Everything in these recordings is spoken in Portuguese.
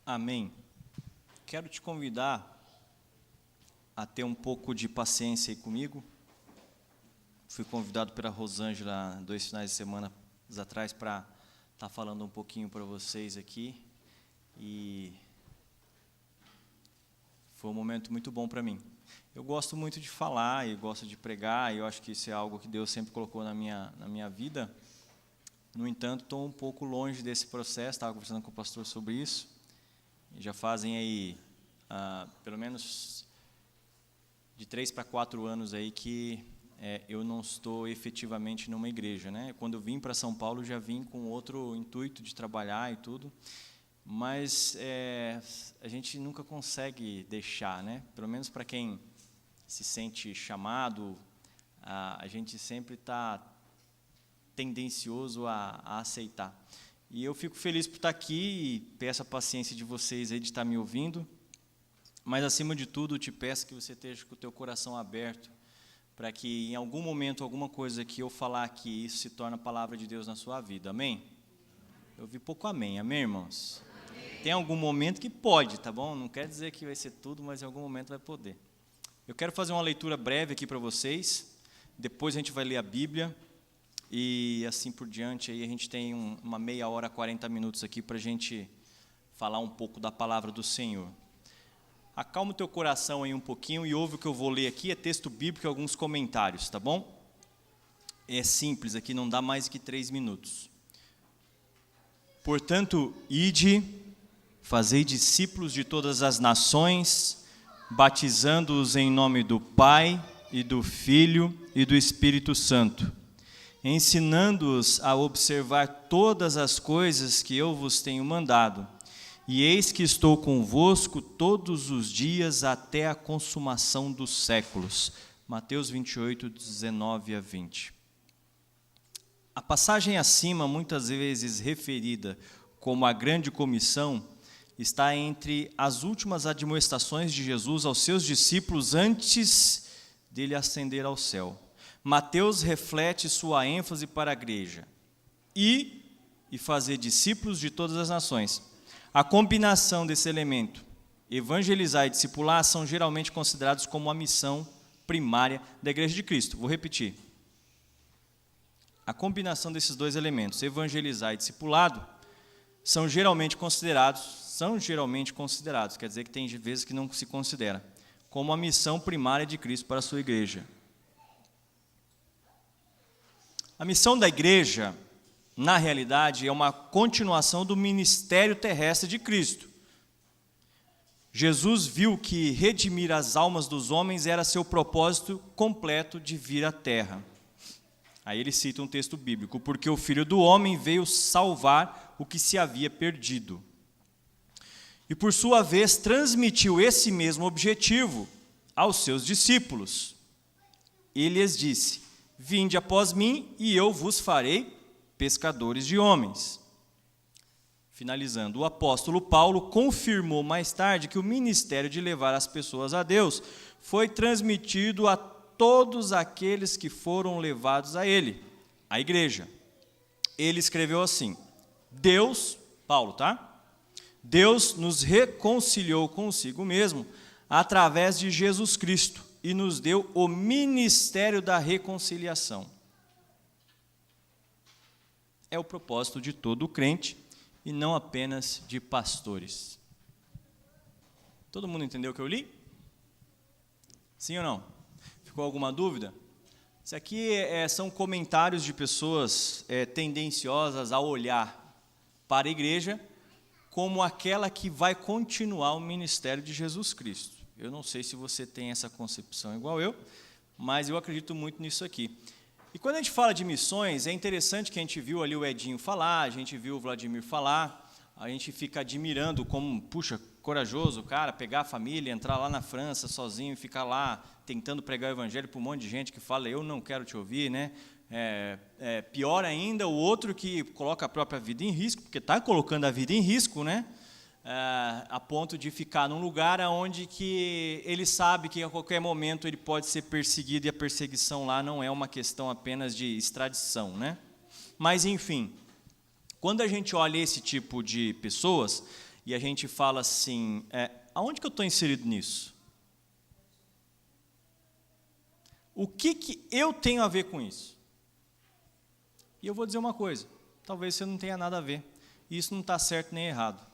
Amém. Quero te convidar a ter um pouco de paciência aí comigo. Fui convidado pela Rosângela 2 finais de semana atrás para estar falando um pouquinho para vocês aqui. E foi um momento muito bom para mim. Eu gosto muito de falar, eu gosto de pregar, e eu acho que isso é algo que Deus sempre colocou na minha vida. No entanto, estou um pouco longe desse processo, estava conversando com o pastor sobre isso. Já fazem aí, pelo menos de 3 para 4 anos aí que eu não estou efetivamente numa igreja, né? Quando eu vim para São Paulo, já vim com outro intuito de trabalhar e tudo, mas a gente nunca consegue deixar, né? Pelo menos para quem se sente chamado, a gente sempre está tendencioso a aceitar. E eu fico feliz por estar aqui e peço a paciência de vocês aí de estar me ouvindo, mas acima de tudo te peço que você esteja com o teu coração aberto para que em algum momento, alguma coisa que eu falar aqui, isso se torne a palavra de Deus na sua vida, amém? Eu vi pouco amém, irmãos? Amém. Tem algum momento que pode, tá bom? Não quer dizer que vai ser tudo, mas em algum momento vai poder. Eu quero fazer uma leitura breve aqui para vocês, depois a gente vai ler a Bíblia, e assim por diante, aí a gente tem uma meia hora, 40 minutos aqui para a gente falar um pouco da palavra do Senhor. Acalma o teu coração aí um pouquinho e ouve o que eu vou ler aqui, é texto bíblico e alguns comentários, tá bom? É simples, aqui não dá mais que 3 minutos. Portanto, ide, fazei discípulos de todas as nações, batizando-os em nome do Pai e do Filho e do Espírito Santo, ensinando-os a observar todas as coisas que eu vos tenho mandado. E eis que estou convosco todos os dias até a consumação dos séculos. Mateus 28, 19 a 20. A passagem acima, muitas vezes referida como a grande comissão, está entre as últimas admoestações de Jesus aos seus discípulos antes dele ascender ao céu. Mateus reflete sua ênfase para a igreja. E fazer discípulos de todas as nações. A combinação desse elemento, evangelizar e discipular, são geralmente considerados como a missão primária da Igreja de Cristo. Vou repetir. A combinação desses dois elementos, evangelizar e discipulado, são geralmente considerados, quer dizer que tem vezes que não se considera, como a missão primária de Cristo para a sua igreja. A missão da igreja, na realidade, é uma continuação do ministério terrestre de Cristo. Jesus viu que redimir as almas dos homens era seu propósito completo de vir à terra. Aí ele cita um texto bíblico, porque o Filho do Homem veio salvar o que se havia perdido. E por sua vez transmitiu esse mesmo objetivo aos seus discípulos. Ele lhes disse: vinde após mim e eu vos farei pescadores de homens. Finalizando, o apóstolo Paulo confirmou mais tarde que o ministério de levar as pessoas a Deus foi transmitido a todos aqueles que foram levados a ele, a igreja. Ele escreveu assim: Deus, Paulo, tá? Deus nos reconciliou consigo mesmo através de Jesus Cristo e nos deu o ministério da reconciliação. É o propósito de todo crente e não apenas de pastores. Todo mundo entendeu o que eu li? Sim ou não? Ficou alguma dúvida? Isso aqui são comentários de pessoas tendenciosas a olhar para a igreja como aquela que vai continuar o ministério de Jesus Cristo. Eu não sei se você tem essa concepção igual eu, mas eu acredito muito nisso aqui. E quando a gente fala de missões, é interessante que a gente viu ali o Edinho falar, a gente viu o Vladimir falar, a gente fica admirando como, puxa, corajoso o cara, pegar a família, entrar lá na França sozinho e ficar lá tentando pregar o evangelho para um monte de gente que fala, eu não quero te ouvir, né? Pior ainda, o outro que coloca a própria vida em risco, porque está colocando a vida em risco, né? A ponto de ficar num lugar onde que ele sabe que a qualquer momento ele pode ser perseguido, e a perseguição lá não é uma questão apenas de extradição, né? Mas, enfim, quando a gente olha esse tipo de pessoas, e a gente fala assim, aonde que eu estou inserido nisso? O que eu tenho a ver com isso? E eu vou dizer uma coisa, talvez você não tenha nada a ver. Isso não está certo nem errado.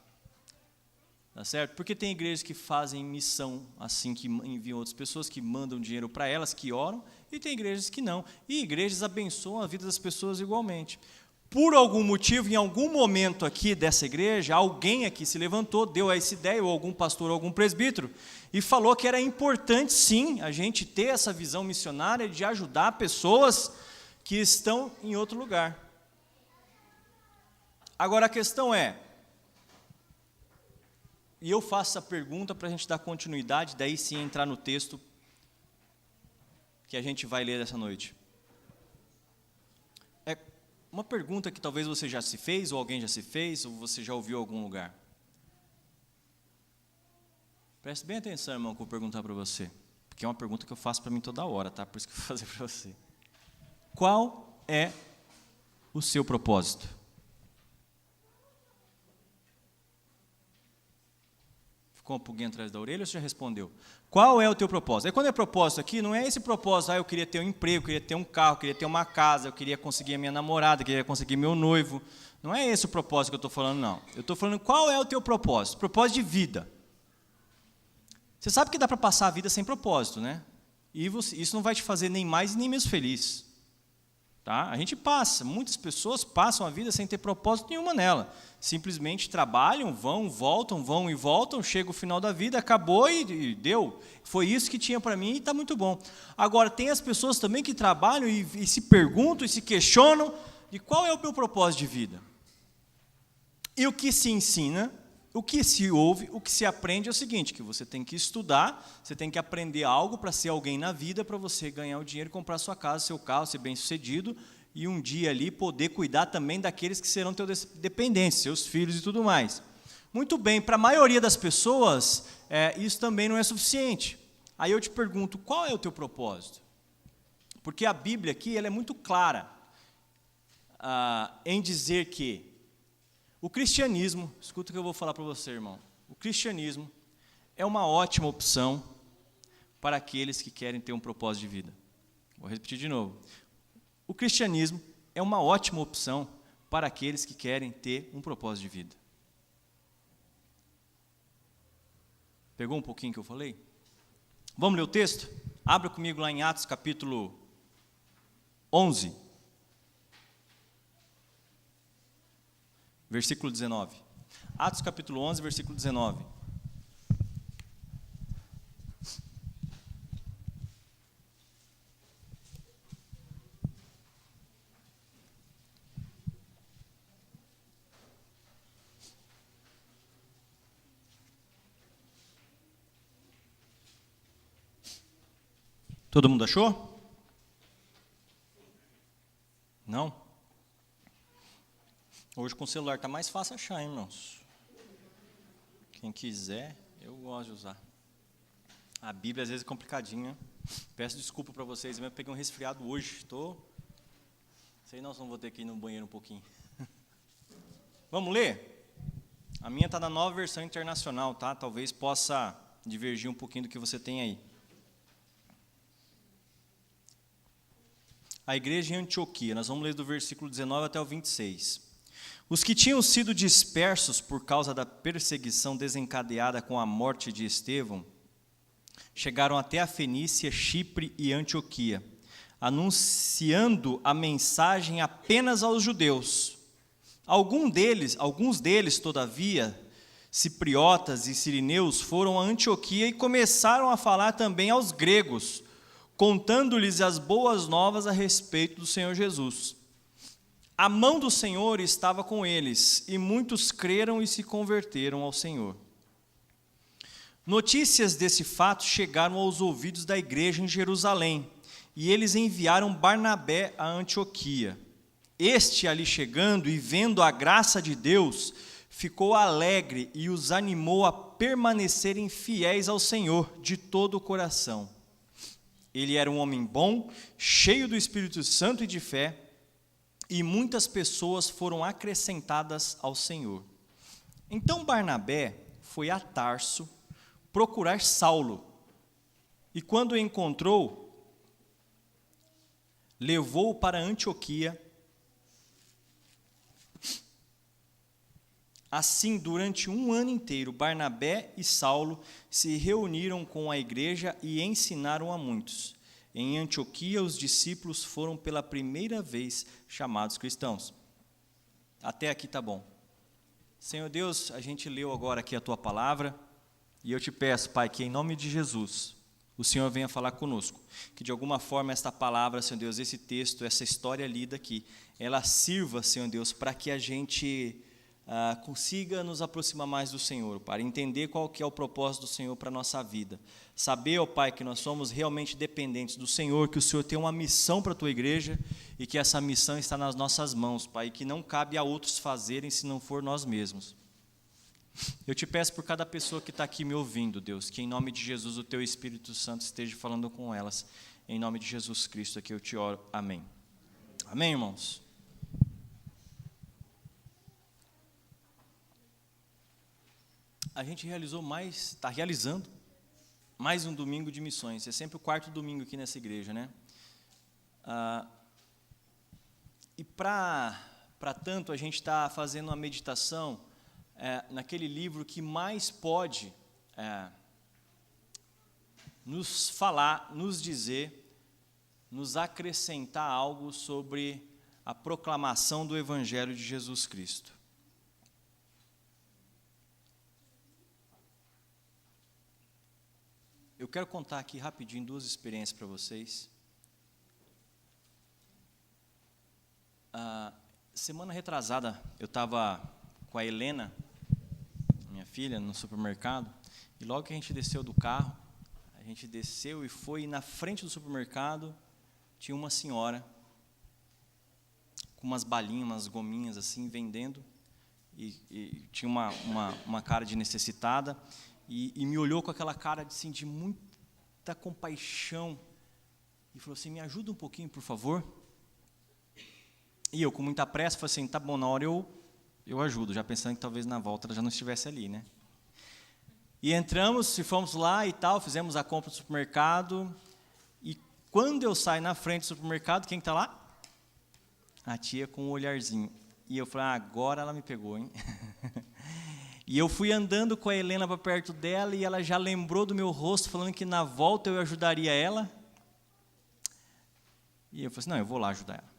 Tá certo? Porque tem igrejas que fazem missão, assim, que enviam outras pessoas, que mandam dinheiro para elas, que oram, e tem igrejas que não. E igrejas abençoam a vida das pessoas igualmente. Por algum motivo, em algum momento aqui dessa igreja, alguém aqui se levantou, deu essa ideia, ou algum pastor, ou algum presbítero, e falou que era importante, sim, a gente ter essa visão missionária de ajudar pessoas que estão em outro lugar. Agora a questão é, e eu faço essa pergunta para a gente dar continuidade, daí sim entrar no texto que a gente vai ler essa noite. É uma pergunta que talvez você já se fez, ou alguém já se fez, ou você já ouviu em algum lugar. Preste bem atenção, irmão, que eu vou perguntar para você, porque é uma pergunta que eu faço para mim toda hora, tá? Por isso que eu vou fazer para você. Qual é o seu propósito? Ficou um pouquinho atrás da orelha ou você já respondeu? Qual é o teu propósito? E quando é propósito aqui, não é esse propósito, eu queria ter um emprego, eu queria ter um carro, eu queria ter uma casa, eu queria conseguir a minha namorada, eu queria conseguir meu noivo. Não é esse o propósito que eu estou falando, não. Eu estou falando qual é o teu propósito? Propósito de vida. Você sabe que dá para passar a vida sem propósito, né? E isso não vai te fazer nem mais nem menos feliz. Tá? A gente passa, muitas pessoas passam a vida sem ter propósito nenhuma nela. Simplesmente trabalham, vão e voltam, chega o final da vida, acabou e deu. Foi isso que tinha para mim e está muito bom. Agora, tem as pessoas também que trabalham e se perguntam e se questionam de qual é o meu propósito de vida. E o que se ensina, o que se ouve, o que se aprende é o seguinte, que você tem que estudar, você tem que aprender algo para ser alguém na vida, para você ganhar o dinheiro, comprar sua casa, seu carro, ser bem-sucedido, e um dia ali poder cuidar também daqueles que serão teus dependentes, seus filhos e tudo mais. Muito bem, para a maioria das pessoas, isso também não é suficiente. Aí eu te pergunto, qual é o teu propósito? Porque a Bíblia aqui ela é muito clara em dizer que o cristianismo, escuta o que eu vou falar para você, irmão, o cristianismo é uma ótima opção para aqueles que querem ter um propósito de vida. Vou repetir de novo. O cristianismo é uma ótima opção para aqueles que querem ter um propósito de vida. Pegou um pouquinho que eu falei? Vamos ler o texto? Abra comigo lá em Atos capítulo 11. Versículo 19. Atos capítulo 11, versículo 19. Todo mundo achou? Não? Hoje com o celular está mais fácil achar, hein, irmãos? Quem quiser, eu gosto de usar. A Bíblia às vezes é complicadinha. Peço desculpa para vocês, eu peguei um resfriado hoje. Sei não se não vou ter que ir no banheiro um pouquinho. Vamos ler? A minha está na Nova Versão Internacional, tá? Talvez possa divergir um pouquinho do que você tem aí. A igreja em Antioquia, nós vamos ler do versículo 19 até o 26. Os que tinham sido dispersos por causa da perseguição desencadeada com a morte de Estevão, chegaram até a Fenícia, Chipre e Antioquia, anunciando a mensagem apenas aos judeus. Alguns deles, todavia, cipriotas e sirineus, foram a Antioquia e começaram a falar também aos gregos, contando-lhes as boas novas a respeito do Senhor Jesus. A mão do Senhor estava com eles, e muitos creram e se converteram ao Senhor. Notícias desse fato chegaram aos ouvidos da igreja em Jerusalém, e eles enviaram Barnabé a Antioquia. Este, ali chegando e vendo a graça de Deus, ficou alegre e os animou a permanecerem fiéis ao Senhor de todo o coração. Ele era um homem bom, cheio do Espírito Santo e de fé, e muitas pessoas foram acrescentadas ao Senhor. Então Barnabé foi a Tarso procurar Saulo, e quando o encontrou, levou-o para Antioquia. Assim, durante um ano inteiro, Barnabé e Saulo se reuniram com a igreja e ensinaram a muitos. Em Antioquia, os discípulos foram pela primeira vez chamados cristãos. Até aqui tá bom. Senhor Deus, a gente leu agora aqui a Tua palavra, e eu te peço, Pai, que em nome de Jesus, o Senhor venha falar conosco. Que de alguma forma esta palavra, Senhor Deus, esse texto, essa história lida aqui, ela sirva, Senhor Deus, para que a gente consiga nos aproximar mais do Senhor, para entender qual que é o propósito do Senhor para a nossa vida. Saber, ó Pai, que nós somos realmente dependentes do Senhor, que o Senhor tem uma missão para a Tua igreja e que essa missão está nas nossas mãos, Pai, e que não cabe a outros fazerem se não for nós mesmos. Eu te peço por cada pessoa que está aqui me ouvindo, Deus, que em nome de Jesus o Teu Espírito Santo esteja falando com elas. Em nome de Jesus Cristo aqui eu te oro. Amém. Amém, irmãos? A gente está realizando mais um domingo de missões. É sempre o quarto domingo aqui nessa igreja, né? E para tanto, a gente está fazendo uma meditação naquele livro que mais pode nos falar, nos dizer, nos acrescentar algo sobre a proclamação do Evangelho de Jesus Cristo. Eu quero contar aqui rapidinho duas experiências para vocês. Semana retrasada, eu estava com a Helena, minha filha, no supermercado, e logo que a gente desceu do carro, a gente desceu e foi na frente do supermercado, tinha uma senhora com umas balinhas, umas gominhas assim, vendendo, e tinha uma cara de necessitada, e me olhou com aquela cara assim, de muita compaixão e falou assim, me ajuda um pouquinho, por favor. E eu, com muita pressa, falei assim, tá bom, na hora eu ajudo, já pensando que talvez na volta ela já não estivesse ali, né? E entramos, e fomos lá e tal, fizemos a compra do supermercado, e quando eu saio na frente do supermercado, quem está lá? A tia com um olharzinho. E eu falei, agora ela me pegou, hein? E eu fui andando com a Helena para perto dela e ela já lembrou do meu rosto, falando que na volta eu ajudaria ela. E eu falei assim, não, eu vou lá ajudar ela.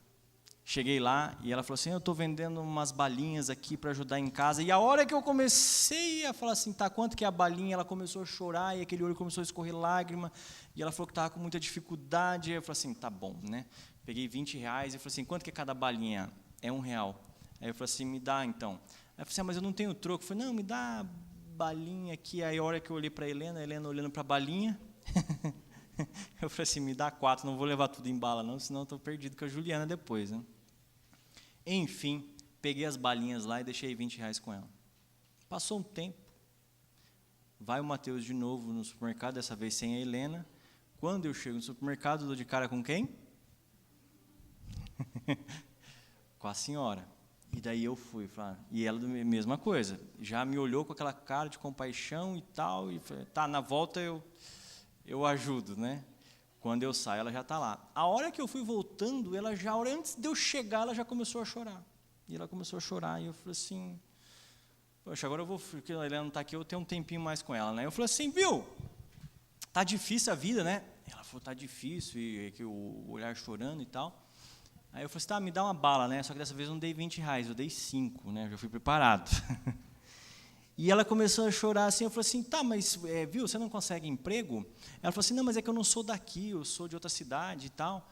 Cheguei lá e ela falou assim, eu estou vendendo umas balinhas aqui para ajudar em casa. E a hora que eu comecei a falar assim, tá, quanto que é a balinha? Ela começou a chorar e aquele olho começou a escorrer lágrima. E ela falou que estava com muita dificuldade. Eu falei assim, tá bom, né? Peguei R$20 e falei assim, quanto que é cada balinha? É R$1. Aí eu falei assim, me dá então. Aí eu falei assim, mas eu não tenho troco. Eu falei, não, me dá a balinha aqui. Aí a hora que eu olhei para a Helena olhando para a balinha, eu falei assim, me dá 4, não vou levar tudo em bala não, senão eu estou perdido com a Juliana depois, né? Enfim, peguei as balinhas lá e deixei R$20 com ela. Passou um tempo, vai o Mateus de novo no supermercado, dessa vez sem a Helena. Quando eu chego no supermercado, dou de cara com quem? Com a senhora. E daí eu fui, e ela, mesma coisa, já me olhou com aquela cara de compaixão e tal, e falei, tá, na volta eu ajudo, né? Quando eu saio, ela já está lá. A hora que eu fui voltando, ela já, antes de eu chegar, ela já começou a chorar. E ela começou a chorar, e eu falei assim, poxa, agora eu vou, porque a Helena não está aqui, eu tenho um tempinho mais com ela, né? Eu falei assim, viu, tá difícil a vida, né? Ela falou, tá difícil, e que o olhar chorando e tal. Aí eu falei assim, tá, me dá uma bala, né? Só que dessa vez eu não dei R$20, eu dei 5, né? Eu já fui preparado. E ela começou a chorar assim, eu falei assim, tá, mas, viu, você não consegue emprego? Ela falou assim, não, mas é que eu não sou daqui, eu sou de outra cidade e tal.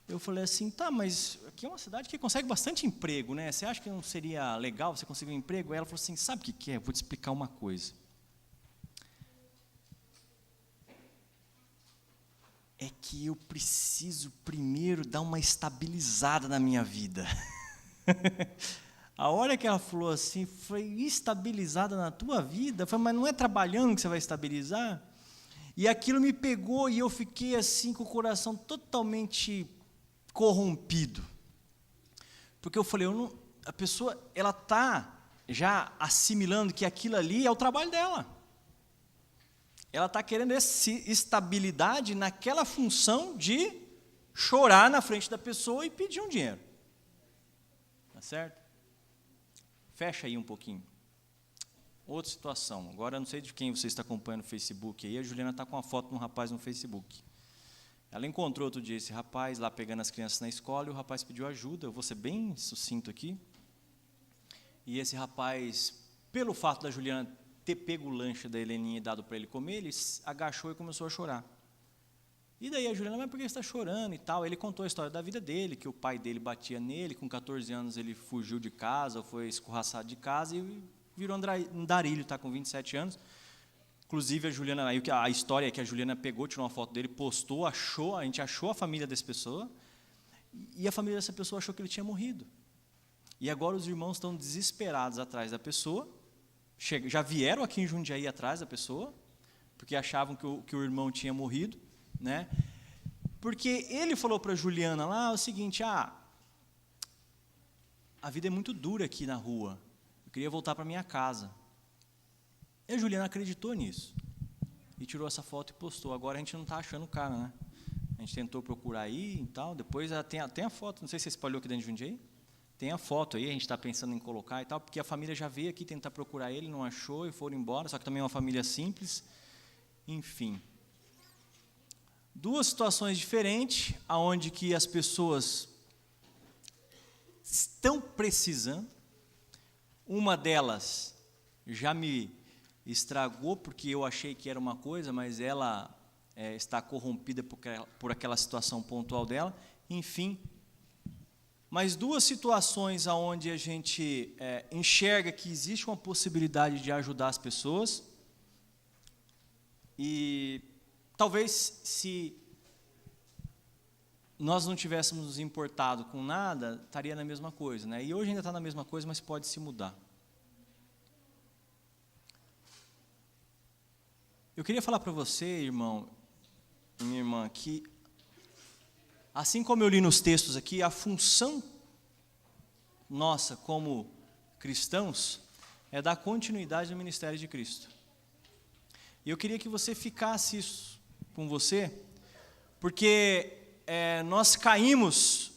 Eu falei assim, tá, mas aqui é uma cidade que consegue bastante emprego, né? Você acha que não seria legal você conseguir um emprego? Aí ela falou assim, sabe o que é? Eu vou te explicar uma coisa. É que eu preciso primeiro dar uma estabilizada na minha vida. A hora que ela falou assim, foi estabilizada na tua vida? Eu falei, mas não é trabalhando que você vai estabilizar? E aquilo me pegou e eu fiquei assim com o coração totalmente corrompido. Porque eu falei, a pessoa, ela está já assimilando que aquilo ali é o trabalho dela. Ela está querendo estabilidade naquela função de chorar na frente da pessoa e pedir um dinheiro. Tá certo? Fecha aí um pouquinho. Outra situação. Agora, eu não sei de quem você está acompanhando no Facebook aí. A Juliana está com uma foto de um rapaz no Facebook. Ela encontrou outro dia esse rapaz lá pegando as crianças na escola e o rapaz pediu ajuda. Eu vou ser bem sucinto aqui. E esse rapaz, pelo fato da Juliana ter pego o lanche da Heleninha e dado para ele comer, ele agachou e começou a chorar. E daí a Juliana, mas por que você está chorando e tal? Ele contou a história da vida dele, que o pai dele batia nele, com 14 anos ele fugiu de casa, foi escorraçado de casa e virou andarilho, está com 27 anos. Inclusive a Juliana, a história é que a Juliana pegou, tirou uma foto dele, postou, a gente achou a família dessa pessoa, e a família dessa pessoa achou que ele tinha morrido. E agora os irmãos estão desesperados atrás da pessoa, já vieram aqui em Jundiaí atrás da pessoa, porque achavam que o irmão tinha morrido, né? Porque ele falou para a Juliana lá o seguinte, a vida é muito dura aqui na rua, eu queria voltar para minha casa. E a Juliana acreditou nisso, e tirou essa foto e postou. Agora a gente não está achando o cara, né? A gente tentou procurar aí e tal, depois tem a foto, não sei se você espalhou aqui dentro de Jundiaí, tem a foto aí, a gente está pensando em colocar e tal, porque a família já veio aqui tentar procurar ele, não achou e foram embora, só que também é uma família simples, enfim. Duas situações diferentes, onde que as pessoas estão precisando. Uma delas já me estragou, porque eu achei que era uma coisa, mas ela está corrompida por aquela situação pontual dela. Enfim, mas duas situações onde a gente enxerga que existe uma possibilidade de ajudar as pessoas. E talvez se nós não tivéssemos nos importado com nada, estaria na mesma coisa, né? E hoje ainda está na mesma coisa, mas pode se mudar. Eu queria falar para você, irmão e minha irmã, que assim como eu li nos textos aqui, a função nossa como cristãos é dar continuidade no ministério de Cristo. E eu queria que você ficasse isso com você, porque nós caímos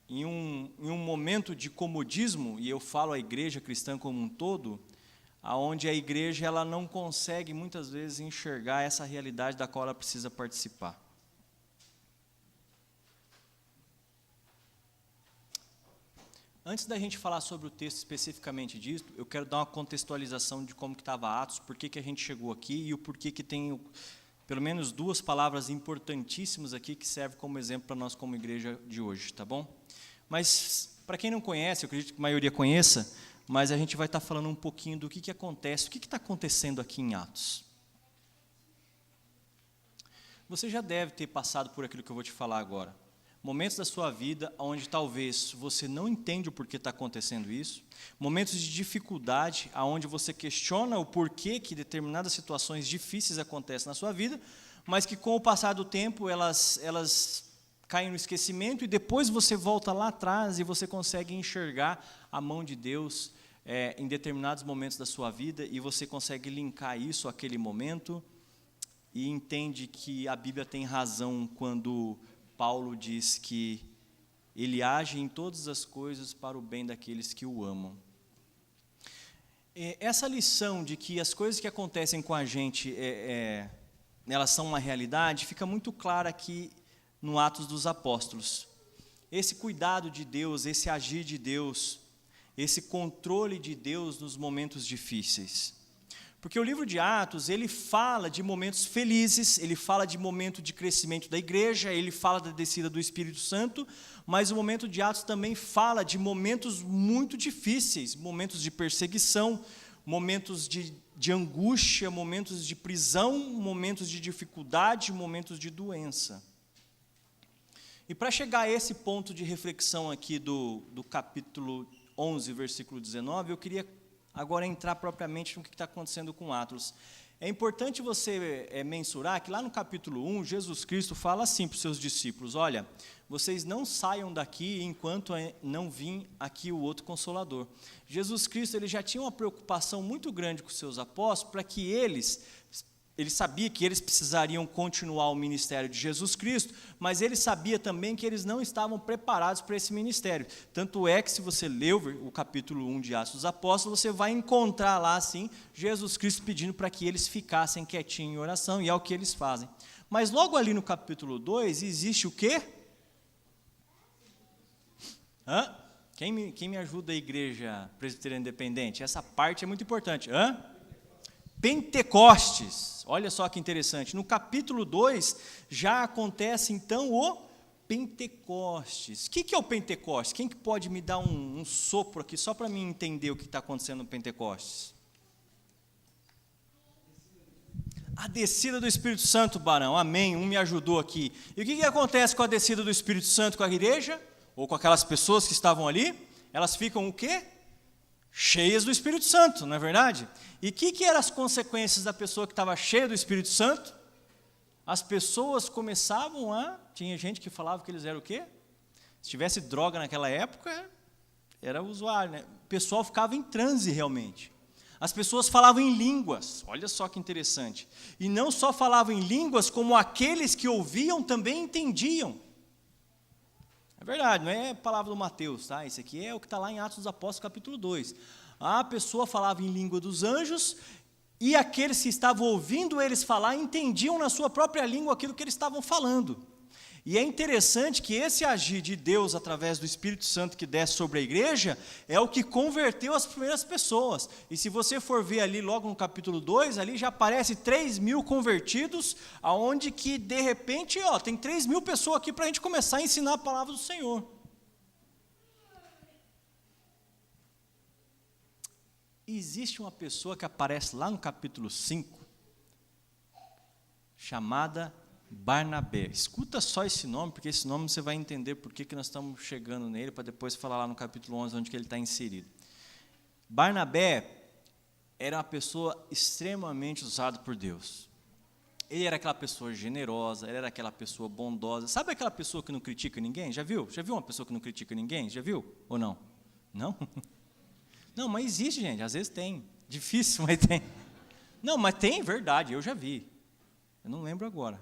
em um momento de comodismo, e eu falo a igreja cristã como um todo, aonde a igreja ela não consegue muitas vezes enxergar essa realidade da qual ela precisa participar. Antes da gente falar sobre o texto especificamente disso, eu quero dar uma contextualização de como que estava Atos, por que a gente chegou aqui e o porquê que tem pelo menos duas palavras importantíssimas aqui que servem como exemplo para nós como igreja de hoje, tá bom? Mas, para quem não conhece, eu acredito que a maioria conheça, mas a gente vai estar falando um pouquinho do que acontece, o que está acontecendo aqui em Atos. Você já deve ter passado por aquilo que eu vou te falar agora. Momentos da sua vida onde talvez você não entende o porquê está acontecendo isso, momentos de dificuldade, onde você questiona o porquê que determinadas situações difíceis acontecem na sua vida, mas que com o passar do tempo elas caem no esquecimento e depois você volta lá atrás e você consegue enxergar a mão de Deus em determinados momentos da sua vida e você consegue linkar isso àquele momento e entende que a Bíblia tem razão quando Paulo diz que ele age em todas as coisas para o bem daqueles que o amam. Essa lição de que as coisas que acontecem com a gente, elas são uma realidade, fica muito clara aqui no Atos dos Apóstolos. Esse cuidado de Deus, esse agir de Deus, esse controle de Deus nos momentos difíceis. Porque o livro de Atos, ele fala de momentos felizes, ele fala de momento de crescimento da igreja, ele fala da descida do Espírito Santo, mas o momento de Atos também fala de momentos muito difíceis, momentos de perseguição, momentos de angústia, momentos de prisão, momentos de dificuldade, momentos de doença. E para chegar a esse ponto de reflexão aqui do capítulo 11, versículo 19, eu queria agora entrar propriamente no que está acontecendo com Atos. É importante você mensurar que lá no capítulo 1, Jesus Cristo fala assim para os seus discípulos: olha, vocês não saiam daqui enquanto não vir aqui o outro Consolador. Jesus Cristo ele já tinha uma preocupação muito grande com os seus apóstolos, para que ele sabia que eles precisariam continuar o ministério de Jesus Cristo, mas ele sabia também que eles não estavam preparados para esse ministério. Tanto é que, se você ler o capítulo 1 de Atos dos Apóstolos, você vai encontrar lá, assim, Jesus Cristo pedindo para que eles ficassem quietinhos em oração, e é o que eles fazem. Mas logo ali no capítulo 2, existe o quê? Quem me ajuda, a Igreja Presbiteriana Independente? Essa parte é muito importante. Pentecostes, olha só que interessante, no capítulo 2 já acontece então o Pentecostes. O que é o Pentecostes? Quem que pode me dar um sopro aqui, só para mim entender o que está acontecendo no Pentecostes? A descida do Espírito Santo, Barão, amém, me ajudou aqui. E o que acontece com a descida do Espírito Santo com a igreja? Ou com aquelas pessoas que estavam ali? Elas ficam o quê? Cheias do Espírito Santo, não é verdade? E o que eram as consequências da pessoa que estava cheia do Espírito Santo? As pessoas começavam tinha gente que falava que eles eram o quê? Se tivesse droga naquela época, era usuário, né? O pessoal ficava em transe realmente. As pessoas falavam em línguas, olha só que interessante. E não só falavam em línguas, como aqueles que ouviam também entendiam. É verdade, não é a palavra do Mateus, tá? Isso aqui é o que está lá em Atos dos Apóstolos, capítulo 2. A pessoa falava em língua dos anjos, e aqueles que estavam ouvindo eles falar, entendiam na sua própria língua aquilo que eles estavam falando. E é interessante que esse agir de Deus, através do Espírito Santo que desce sobre a igreja, é o que converteu as primeiras pessoas. E se você for ver ali, logo no capítulo 2, ali já aparece 3.000 convertidos, aonde que, de repente, tem 3.000 pessoas aqui para a gente começar a ensinar a palavra do Senhor. Existe uma pessoa que aparece lá no capítulo 5, chamada Barnabé. Escuta só esse nome, porque esse nome você vai entender por que nós estamos chegando nele, para depois falar lá no capítulo 11, onde que ele está inserido. Barnabé era uma pessoa extremamente usada por Deus. Ele era aquela pessoa generosa, ele era aquela pessoa bondosa. Sabe aquela pessoa que não critica ninguém? Já viu? Já viu uma pessoa que não critica ninguém? Já viu? Ou não? Não? Não, mas existe, gente, às vezes tem. Difícil, mas tem. Não, mas tem, verdade, eu já vi. Eu não lembro agora.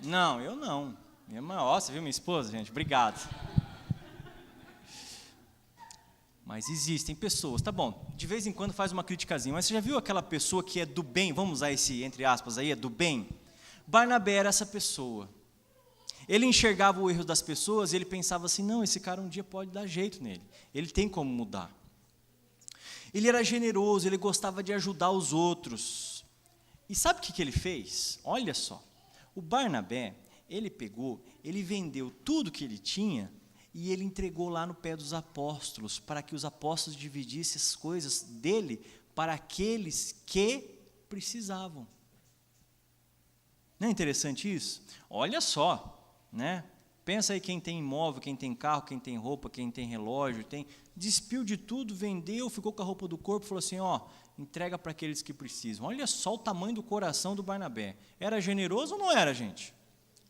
Não, eu não. Você viu minha esposa, gente? Obrigado. Mas existem pessoas, tá bom, de vez em quando faz uma criticazinha, mas você já viu aquela pessoa que é do bem, vamos usar esse, entre aspas, aí, é do bem? Barnabé era essa pessoa. Ele enxergava o erro das pessoas e ele pensava assim, não, esse cara um dia pode dar jeito nele, ele tem como mudar. Ele era generoso, ele gostava de ajudar os outros. E sabe o que ele fez? Olha só, o Barnabé, ele vendeu tudo que ele tinha e ele entregou lá no pé dos apóstolos, para que os apóstolos dividissem as coisas dele para aqueles que precisavam. Não é interessante isso? Olha só, né? Pensa aí quem tem imóvel, quem tem carro, quem tem roupa, quem tem relógio, despiu de tudo, vendeu, ficou com a roupa do corpo, falou assim, entrega para aqueles que precisam. Olha só o tamanho do coração do Barnabé. Era generoso ou não era, gente?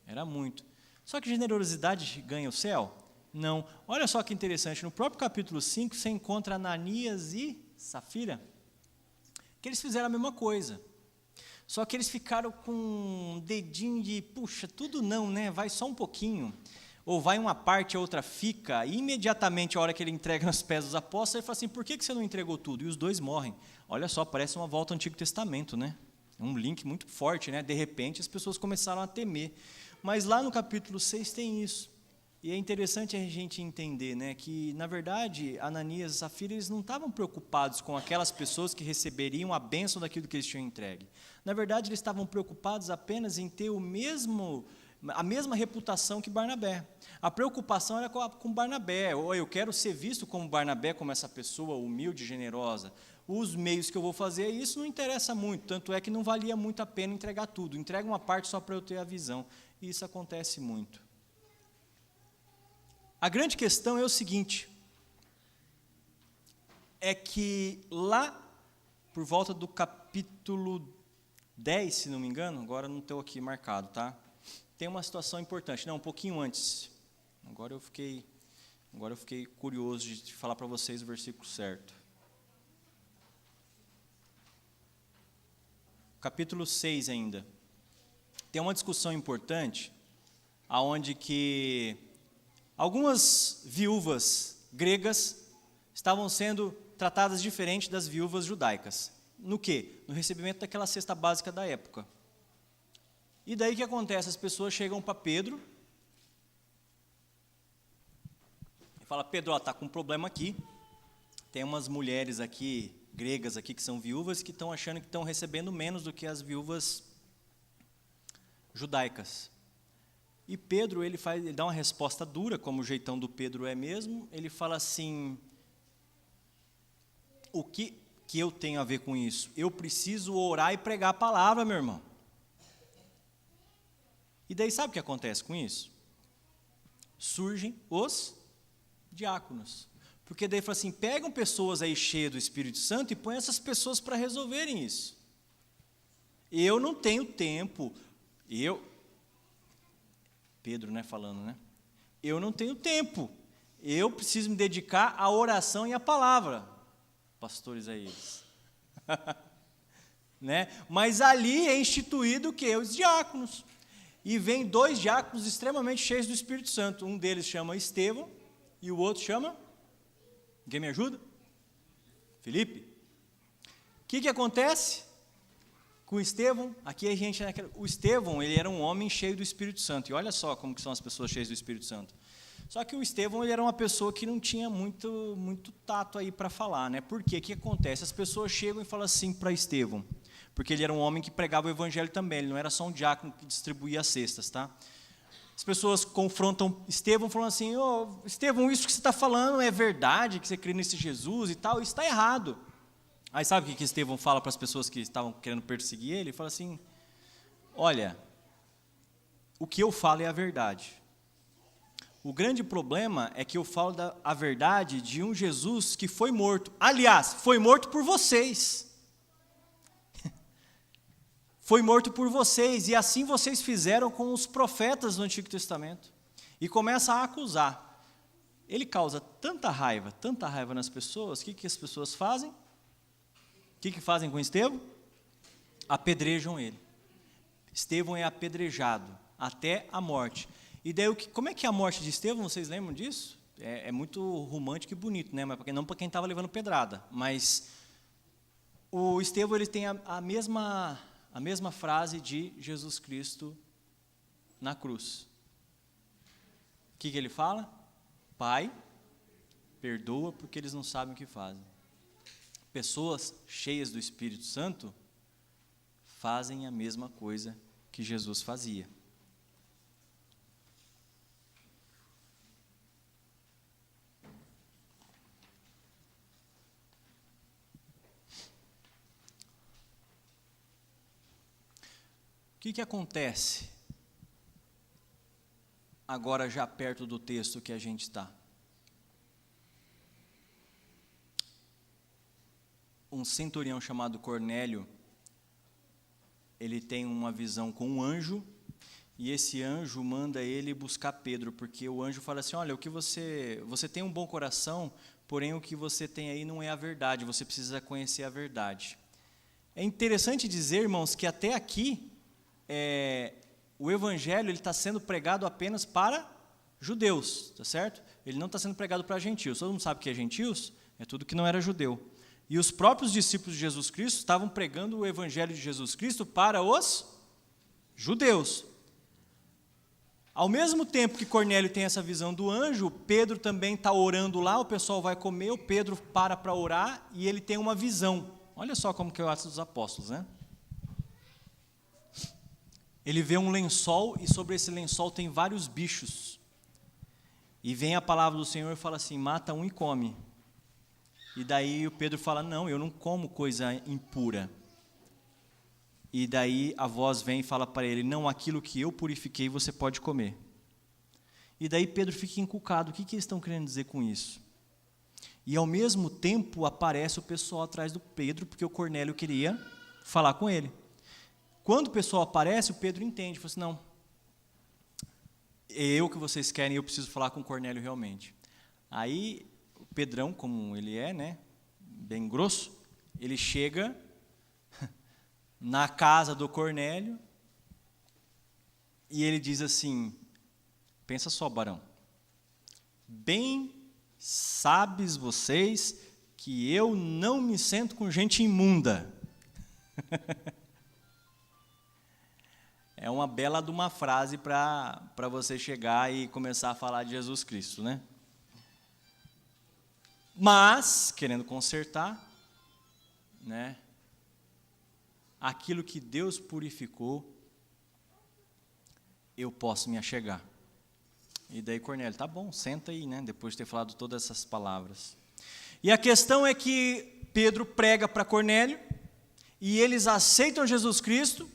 Era muito. Só que generosidade ganha o céu? Não. Olha só que interessante, no próprio capítulo 5, você encontra Ananias e Safira, que eles fizeram a mesma coisa. Só que eles ficaram com um dedinho de, puxa, tudo não, né? Vai só um pouquinho. Ou vai uma parte, a outra fica. E imediatamente, a hora que ele entrega nos pés dos apóstolos, ele fala assim, por que você não entregou tudo? E os dois morrem. Olha só, parece uma volta ao Antigo Testamento, né? Um link muito forte, né? De repente, as pessoas começaram a temer. Mas lá no capítulo 6 tem isso. E é interessante a gente entender, né, que, na verdade, Ananias e Safira, eles não estavam preocupados com aquelas pessoas que receberiam a bênção daquilo que eles tinham entregue. Na verdade, eles estavam preocupados apenas em ter a mesma reputação que Barnabé. A preocupação era com Barnabé. Eu quero ser visto como Barnabé, como essa pessoa humilde e generosa. Os meios que eu vou fazer, isso não interessa muito, tanto é que não valia muito a pena entregar tudo. Entrega uma parte só para eu ter a visão. E isso acontece muito. A grande questão é o seguinte, é que lá, por volta do capítulo 10, se não me engano, agora não estou aqui marcado, tá? Tem uma situação importante, não, um pouquinho antes. Agora eu fiquei curioso de falar para vocês o versículo certo. Capítulo 6 ainda. Tem uma discussão importante, aonde que algumas viúvas gregas estavam sendo tratadas diferente das viúvas judaicas. No quê? No recebimento daquela cesta básica da época. E daí o que acontece? As pessoas chegam para Pedro e falam, Pedro, está com um problema aqui. Tem umas mulheres aqui, gregas aqui, que são viúvas, que estão achando que estão recebendo menos do que as viúvas judaicas. E Pedro, ele dá uma resposta dura, como o jeitão do Pedro é mesmo. Ele fala assim, o que eu tenho a ver com isso? Eu preciso orar e pregar a palavra, meu irmão. E daí sabe o que acontece com isso? Surgem os diáconos. Porque daí fala assim, pegam pessoas aí cheias do Espírito Santo e põem essas pessoas para resolverem isso. Eu não tenho tempo, Pedro, né, falando, né? Eu não tenho tempo, eu preciso me dedicar à oração e à palavra, pastor Isaías. Né? Mas ali é instituído o quê? Os diáconos. E vem 2 diáconos extremamente cheios do Espírito Santo. Um deles chama Estevão e o outro chama... Alguém me ajuda? Felipe. O que acontece com Estevão? Aqui a gente... O Estevão, ele era um homem cheio do Espírito Santo. E olha só como que são as pessoas cheias do Espírito Santo. Só que o Estevão, ele era uma pessoa que não tinha muito tato aí para falar, né? Por quê? O que acontece? As pessoas chegam e falam assim para Estevão, porque ele era um homem que pregava o evangelho também, ele não era só um diácono que distribuía as cestas, tá? As pessoas confrontam Estevão falando assim, Estevão, isso que você está falando é verdade, que você crê nesse Jesus e tal, isso está errado. Aí sabe o que Estevão fala para as pessoas que estavam querendo perseguir ele? Ele fala assim, olha, o que eu falo é a verdade. O grande problema é que eu falo a verdade de um Jesus que foi morto. Aliás, foi morto por vocês. Foi morto por vocês, e assim vocês fizeram com os profetas do Antigo Testamento. E começa a acusar. Ele causa tanta raiva nas pessoas, o que as pessoas fazem? O que fazem com Estevão? Apedrejam ele. Estevão é apedrejado até a morte. E daí, como é que é a morte de Estevão? Vocês lembram disso? É muito romântico e bonito, né? Mas não para quem estava levando pedrada. Mas o Estevão, ele tem a mesma frase de Jesus Cristo na cruz. O que ele fala? Pai, perdoa porque eles não sabem o que fazem. Pessoas cheias do Espírito Santo fazem a mesma coisa que Jesus fazia. O que acontece agora já perto do texto que a gente está? Um centurião chamado Cornélio, ele tem uma visão com um anjo, e esse anjo manda ele buscar Pedro, porque o anjo fala assim, olha, o que você tem um bom coração, porém o que você tem aí não é a verdade, você precisa conhecer a verdade. É interessante dizer, irmãos, que até aqui, o evangelho está sendo pregado apenas para judeus, tá certo? Ele não está sendo pregado para gentios. Todo mundo sabe o que é gentios? É tudo que não era judeu. E os próprios discípulos de Jesus Cristo estavam pregando o evangelho de Jesus Cristo para os judeus. Ao mesmo tempo que Cornélio tem essa visão do anjo, Pedro também está orando lá, o pessoal vai comer, o Pedro para orar e ele tem uma visão. Olha só como que é o Atos dos Apóstolos, né? Ele vê um lençol e sobre esse lençol tem vários bichos. E vem a palavra do Senhor e fala assim, mata um e come. E daí o Pedro fala, não, eu não como coisa impura. E daí a voz vem e fala para ele, não, aquilo que eu purifiquei você pode comer. E daí Pedro fica encucado, o que eles estão querendo dizer com isso? E ao mesmo tempo aparece o pessoal atrás do Pedro, porque o Cornélio queria falar com ele. Quando o pessoal aparece, o Pedro entende, fala assim, não, é eu que vocês querem, eu preciso falar com Cornélio realmente. Aí, o Pedrão, como ele é, né, bem grosso, ele chega na casa do Cornélio e ele diz assim, pensa só, barão, bem sabes vocês que eu não me sento com gente imunda. É uma bela de uma frase para você chegar e começar a falar de Jesus Cristo, né? Mas, querendo consertar, né, aquilo que Deus purificou, eu posso me achegar. E daí Cornélio, tá bom, senta aí, né, depois de ter falado todas essas palavras. E a questão é que Pedro prega para Cornélio, e eles aceitam Jesus Cristo,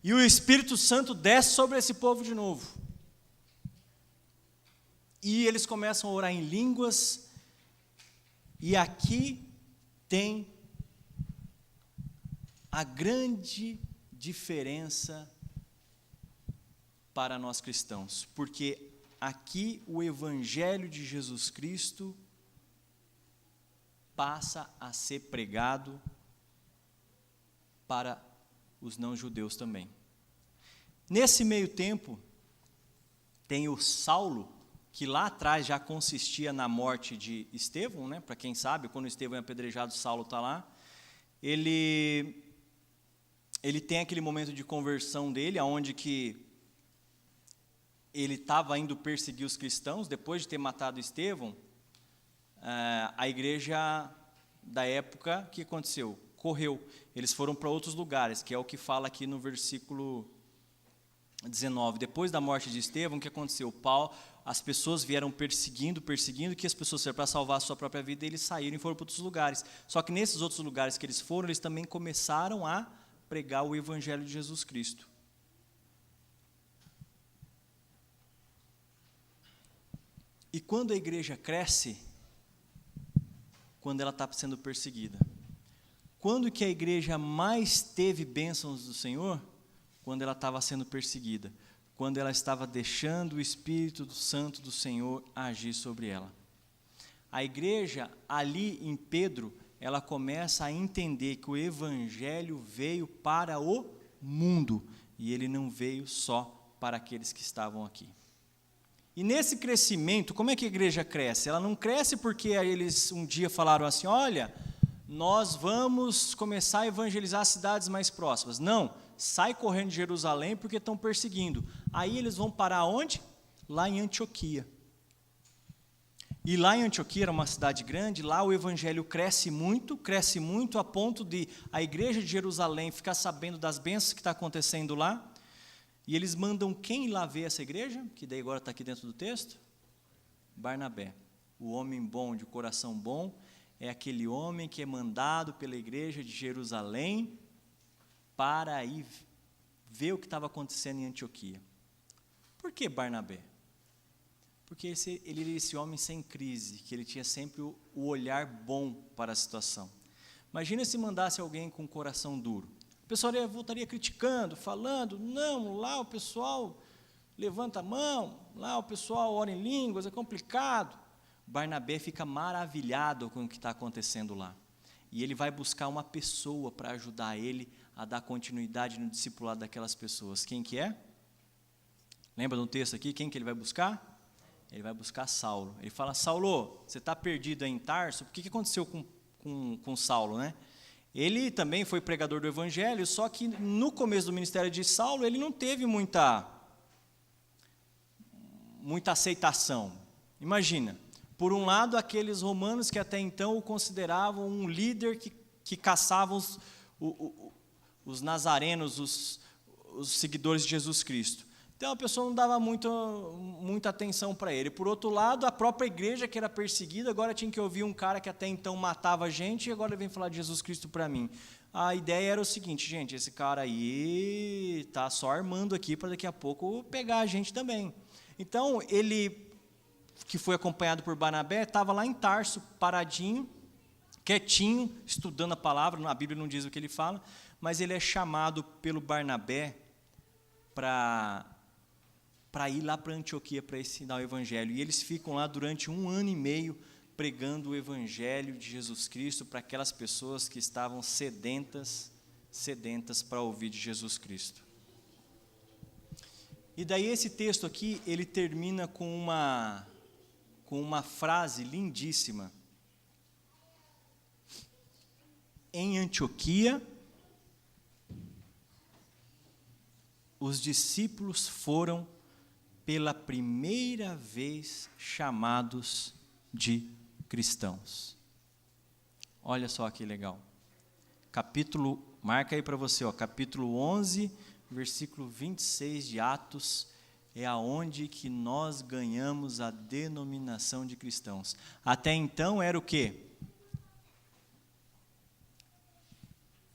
e o Espírito Santo desce sobre esse povo de novo. E eles começam a orar em línguas, e aqui tem a grande diferença para nós cristãos, porque aqui o Evangelho de Jesus Cristo passa a ser pregado para os não-judeus também. Nesse meio tempo, tem o Saulo, que lá atrás já consistia na morte de Estevão, né? Para quem sabe, quando Estevão é apedrejado, Saulo está lá. Ele tem aquele momento de conversão dele, onde que ele estava indo perseguir os cristãos, depois de ter matado Estevão. A igreja da época, o que aconteceu? Correu, eles foram para outros lugares, que é o que fala aqui no versículo 19. Depois da morte de Estevão, o que aconteceu? As pessoas vieram perseguindo, que as pessoas fizeram para salvar a sua própria vida, e eles saíram e foram para outros lugares. Só que nesses outros lugares que eles foram, eles também começaram a pregar o Evangelho de Jesus Cristo. E quando a igreja cresce, quando ela está sendo perseguida. Quando que a igreja mais teve bênçãos do Senhor? Quando ela estava sendo perseguida. Quando ela estava deixando o Espírito Santo do Senhor agir sobre ela. A igreja, ali em Pedro, ela começa a entender que o Evangelho veio para o mundo. E ele não veio só para aqueles que estavam aqui. E nesse crescimento, como é que a igreja cresce? Ela não cresce porque eles um dia falaram assim, olha, nós vamos começar a evangelizar as cidades mais próximas. Não, sai correndo de Jerusalém porque estão perseguindo. Aí eles vão parar onde? Lá em Antioquia. E lá em Antioquia, era uma cidade grande, lá o evangelho cresce muito a ponto de a igreja de Jerusalém ficar sabendo das bênçãos que está acontecendo lá. E eles mandam quem ir lá ver essa igreja? Que daí agora está aqui dentro do texto? Barnabé. O homem bom, de coração bom, é aquele homem que é mandado pela igreja de Jerusalém para ir ver o que estava acontecendo em Antioquia. Por que Barnabé? Porque ele era esse homem sem crise, que ele tinha sempre o olhar bom para a situação. Imagina se mandasse alguém com coração duro. O pessoal voltaria criticando, falando, não, lá o pessoal levanta a mão, lá o pessoal ora em línguas, é complicado. Barnabé fica maravilhado com o que está acontecendo lá. E ele vai buscar uma pessoa para ajudar ele a dar continuidade no discipulado daquelas pessoas. Quem que é? Lembra do texto aqui? Quem que ele vai buscar? Ele vai buscar Saulo. Ele fala, Saulo, você está perdido aí em Tarso? O que aconteceu com Saulo, né? Ele também foi pregador do Evangelho, só que no começo do ministério de Saulo, ele não teve muita aceitação. Imagina, por um lado, aqueles romanos que até então o consideravam um líder que caçavam os nazarenos, os seguidores de Jesus Cristo. Então a pessoa não dava muita atenção para ele. Por outro lado, a própria igreja que era perseguida, agora tinha que ouvir um cara que até então matava gente, e agora ele vem falar de Jesus Cristo para mim. A ideia era o seguinte, gente, esse cara aí está só armando aqui para daqui a pouco pegar a gente também. Então ele, que foi acompanhado por Barnabé, estava lá em Tarso, paradinho, quietinho, estudando a palavra, a Bíblia não diz o que ele fala, mas ele é chamado pelo Barnabé para ir lá para Antioquia para ensinar o Evangelho. E eles ficam lá durante 1 ano e meio pregando o Evangelho de Jesus Cristo para aquelas pessoas que estavam sedentas para ouvir de Jesus Cristo. E daí esse texto aqui, ele termina com uma frase lindíssima. Em Antioquia, os discípulos foram pela primeira vez chamados de cristãos. Olha só que legal. Marca aí para você, capítulo 11, versículo 26 de Atos, é aonde que nós ganhamos a denominação de cristãos. Até então era o quê?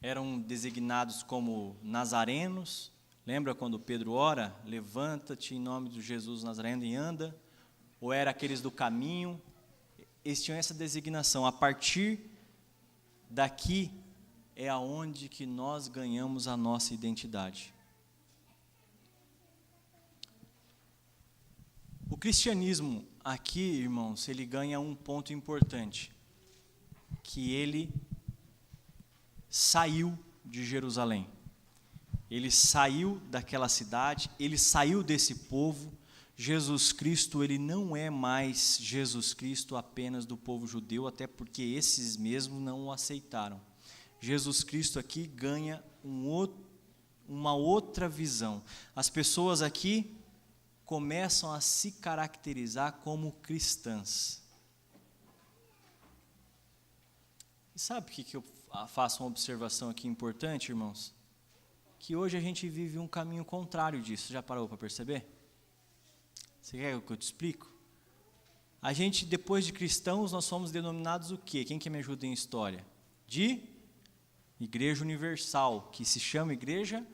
Eram designados como nazarenos. Lembra quando Pedro ora? Levanta-te em nome de Jesus Nazareno e anda. Ou era aqueles do caminho. Eles tinham essa designação. A partir daqui é aonde que nós ganhamos a nossa identidade. O cristianismo aqui, irmãos, ele ganha um ponto importante, que ele saiu de Jerusalém. Ele saiu daquela cidade, ele saiu desse povo. Jesus Cristo, ele não é mais Jesus Cristo apenas do povo judeu, até porque esses mesmos não o aceitaram. Jesus Cristo aqui ganha uma outra visão. As pessoas aqui começam a se caracterizar como cristãs. E sabe o que eu faço uma observação aqui importante, irmãos? Que hoje a gente vive um caminho contrário disso. Já parou para perceber? Você quer que eu te explico? A gente, depois de cristãos, nós somos denominados o quê? Quem que me ajuda em história? De Igreja Universal, que se chama Igreja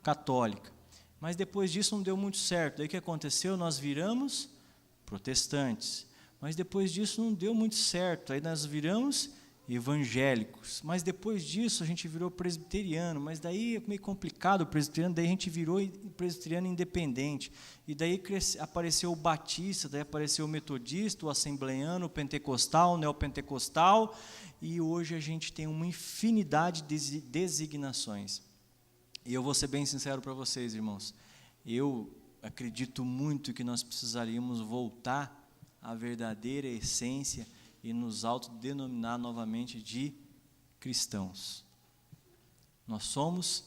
Católica. Mas depois disso não deu muito certo. Daí o que aconteceu? Nós viramos protestantes. Mas depois disso não deu muito certo. Aí nós viramos evangélicos. Mas depois disso a gente virou presbiteriano. Mas daí é meio complicado o presbiteriano. Daí a gente virou presbiteriano independente. E daí apareceu o batista, daí apareceu o metodista, o assembleiano, o pentecostal, o neopentecostal. E hoje a gente tem uma infinidade de designações. E eu vou ser bem sincero para vocês, irmãos. Eu acredito muito que nós precisaríamos voltar à verdadeira essência e nos autodenominar novamente de cristãos. Nós somos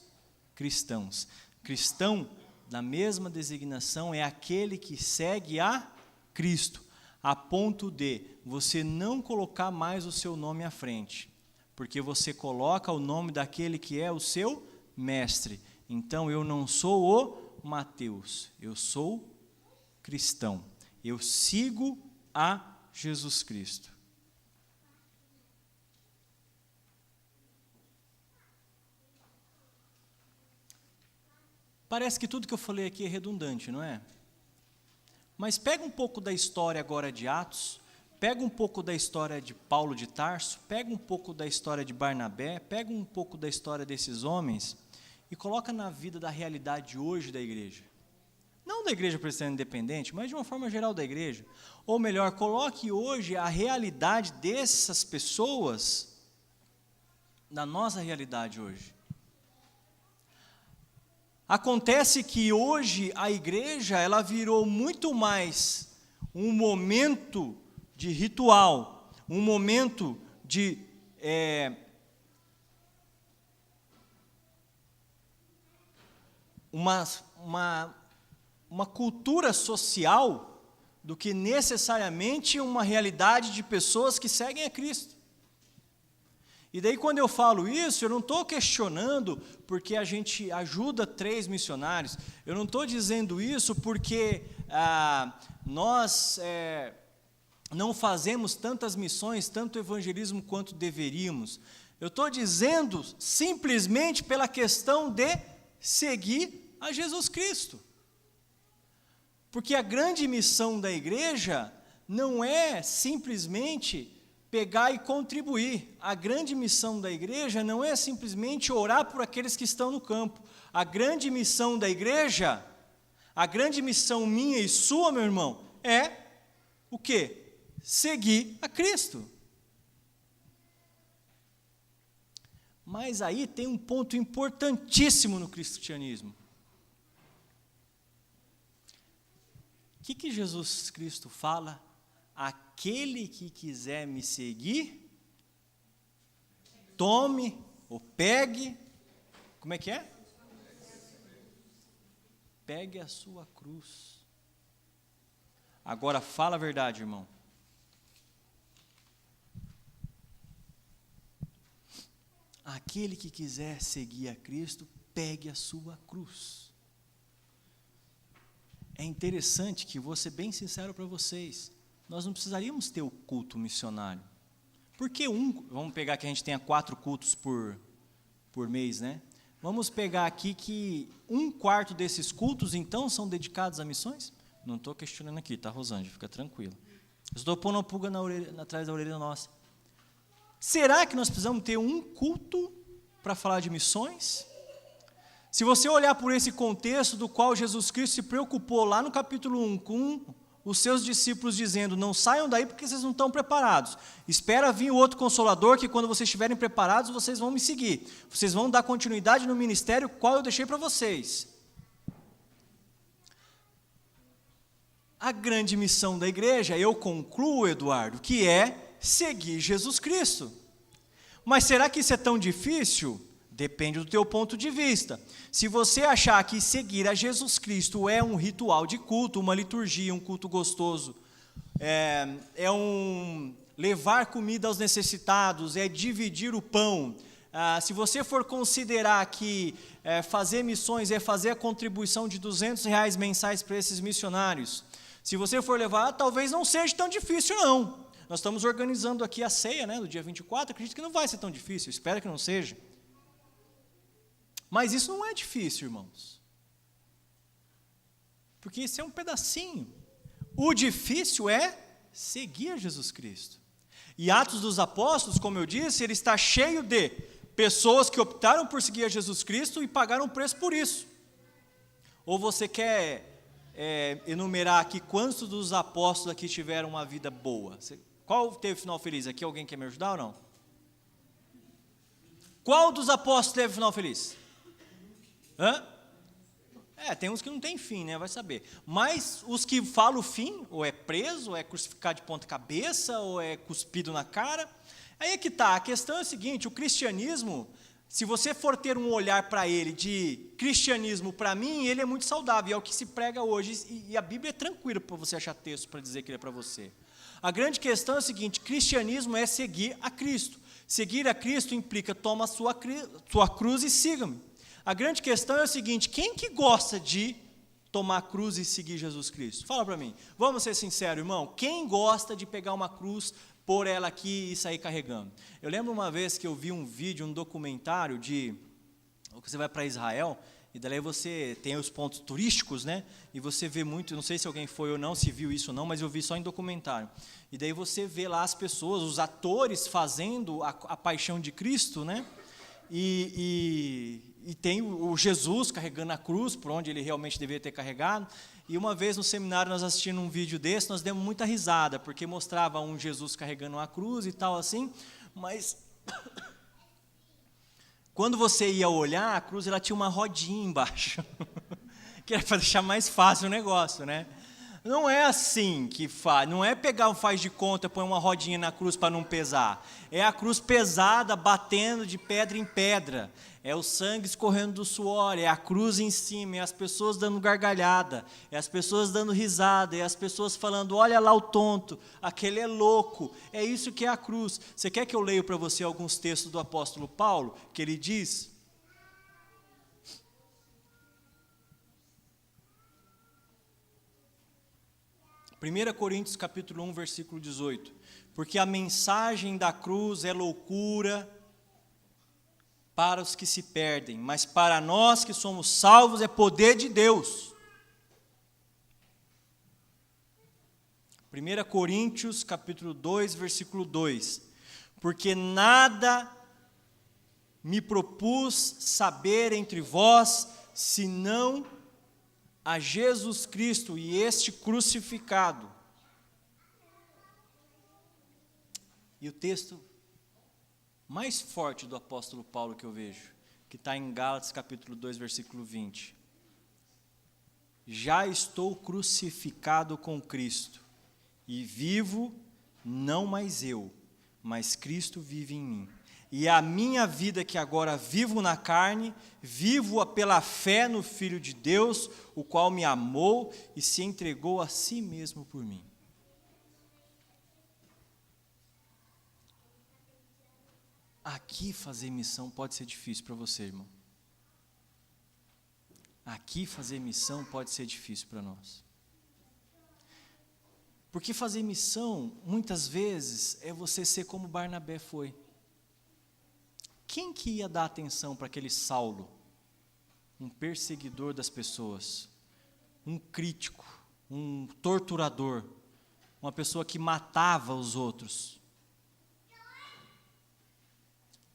cristãos. Cristão, da mesma designação, é aquele que segue a Cristo, a ponto de você não colocar mais o seu nome à frente, porque você coloca o nome daquele que é o seu mestre. Então eu não sou o Mateus, eu sou cristão. Eu sigo a Jesus Cristo. Parece que tudo que eu falei aqui é redundante, não é? Mas pega um pouco da história agora de Atos, pega um pouco da história de Paulo de Tarso, pega um pouco da história de Barnabé, pega um pouco da história desses homens e coloca na vida da realidade hoje da igreja. Não da igreja presbiteriana independente, mas de uma forma geral da igreja. Ou melhor, coloque hoje a realidade dessas pessoas na nossa realidade hoje. Acontece que hoje a igreja, ela virou muito mais um momento de ritual, um momento de uma cultura social do que necessariamente uma realidade de pessoas que seguem a Cristo. E daí quando eu falo isso, eu não estou questionando porque a gente ajuda 3 missionários, eu não estou dizendo isso porque nós não fazemos tantas missões, tanto evangelismo quanto deveríamos. Eu estou dizendo simplesmente pela questão de seguir a Jesus Cristo. Porque a grande missão da igreja não é simplesmente pegar e contribuir. A grande missão da igreja não é simplesmente orar por aqueles que estão no campo. A grande missão da igreja, a grande missão minha e sua, meu irmão, é o quê? Seguir a Cristo. Mas aí tem um ponto importantíssimo no cristianismo. O que Jesus Cristo fala? Aquele que quiser me seguir, tome ou pegue, como é que é? Pegue a sua cruz. Agora fala a verdade, irmão. Aquele que quiser seguir a Cristo, pegue a sua cruz. É interessante que, vou ser bem sincero para vocês, nós não precisaríamos ter o culto missionário. Porque vamos pegar que a gente tenha 4 cultos por mês, né? Vamos pegar aqui que 1/4 desses cultos, então, são dedicados a missões? Não estou questionando aqui, tá, Rosângela? Fica tranquilo. Estou pondo uma pulga atrás da orelha nossa. Será que nós precisamos ter um culto para falar de missões? Se você olhar por esse contexto do qual Jesus Cristo se preocupou lá no capítulo 1 com os seus discípulos dizendo, não saiam daí porque vocês não estão preparados. Espera vir o outro Consolador que quando vocês estiverem preparados, vocês vão me seguir. Vocês vão dar continuidade no ministério qual eu deixei para vocês. A grande missão da igreja, eu concluo, Eduardo, que é seguir Jesus Cristo. Mas será que isso é tão difícil? Depende do teu ponto de vista. Se você achar que seguir a Jesus Cristo é um ritual de culto, uma liturgia, um culto gostoso, é um levar comida aos necessitados, é dividir o pão. Se você for considerar que fazer missões é fazer a contribuição de R$200 mensais para esses missionários, se você for levar, talvez não seja tão difícil não. Nós estamos organizando aqui a ceia, né, do dia 24, acredito que não vai ser tão difícil, espero que não seja. Mas isso não é difícil, irmãos. Porque isso é um pedacinho. O difícil é seguir a Jesus Cristo. E Atos dos Apóstolos, como eu disse, ele está cheio de pessoas que optaram por seguir a Jesus Cristo e pagaram um preço por isso. Ou você quer enumerar aqui quantos dos apóstolos aqui tiveram uma vida boa? Qual teve final feliz? Aqui alguém quer me ajudar ou não? Qual dos apóstolos teve final feliz? Tem uns que não tem fim, né? Vai saber. Mas os que falam o fim, ou é preso, ou é crucificado de ponta cabeça, ou é cuspido na cara. Aí é que está. A questão é a seguinte, o cristianismo, se você for ter um olhar para ele de cristianismo, para mim, ele é muito saudável, é o que se prega hoje, e a Bíblia é tranquila para você achar texto para dizer que ele é para você. A grande questão é a seguinte, cristianismo é seguir a Cristo. Seguir a Cristo implica, toma a sua cruz e siga-me. A grande questão é o seguinte, quem que gosta de tomar a cruz e seguir Jesus Cristo? Fala para mim, vamos ser sinceros, irmão, quem gosta de pegar uma cruz, pôr ela aqui e sair carregando? Eu lembro uma vez que eu vi um vídeo, um documentário você vai para Israel, e daí você tem os pontos turísticos, né? E você vê muito, não sei se alguém foi ou não, se viu isso ou não, mas eu vi só em documentário. E daí você vê lá as pessoas, os atores fazendo a paixão de Cristo, né? E tem o Jesus carregando a cruz, por onde ele realmente deveria ter carregado. E uma vez no seminário, nós assistindo um vídeo desse, nós demos muita risada, porque mostrava um Jesus carregando uma cruz e tal assim, mas quando você ia olhar, a cruz ela tinha uma rodinha embaixo, que era para deixar mais fácil o negócio, né? Não é assim que faz, não é pegar um faz de conta, põe uma rodinha na cruz para não pesar. É a cruz pesada, batendo de pedra em pedra. É o sangue escorrendo do suor, é a cruz em cima, é as pessoas dando gargalhada, é as pessoas dando risada, é as pessoas falando, olha lá o tonto, aquele é louco. É isso que é a cruz. Você quer que eu leia para você alguns textos do apóstolo Paulo, que ele diz... 1 Coríntios capítulo 1, versículo 18. Porque a mensagem da cruz é loucura para os que se perdem, mas para nós que somos salvos é poder de Deus. 1 Coríntios, capítulo 2, versículo 2. Porque nada me propus saber entre vós, senão a Jesus Cristo e este crucificado. E o texto mais forte do apóstolo Paulo que eu vejo, que está em Gálatas capítulo 2, versículo 20. Já estou crucificado com Cristo, e vivo não mais eu, mas Cristo vive em mim. E a minha vida que agora vivo na carne, vivo-a pela fé no Filho de Deus, o qual me amou e se entregou a si mesmo por mim. Aqui fazer missão pode ser difícil para você, irmão. Aqui fazer missão pode ser difícil para nós. Porque fazer missão, muitas vezes, é você ser como Barnabé foi. Quem que ia dar atenção para aquele Saulo? Um perseguidor das pessoas, um crítico, um torturador, uma pessoa que matava os outros.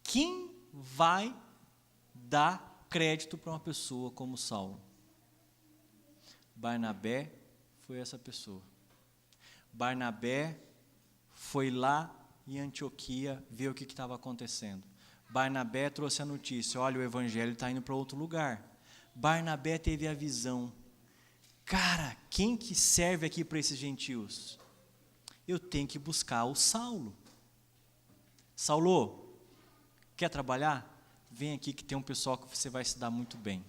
Quem vai dar crédito para uma pessoa como Saulo? Barnabé foi essa pessoa. Barnabé foi lá em Antioquia ver o que estava acontecendo. Barnabé trouxe a notícia, olha, o evangelho está indo para outro lugar. Barnabé teve a visão. Cara, quem que serve aqui para esses gentios? Eu tenho que buscar o Saulo. Saulo, quer trabalhar? Vem aqui que tem um pessoal que você vai se dar muito bem.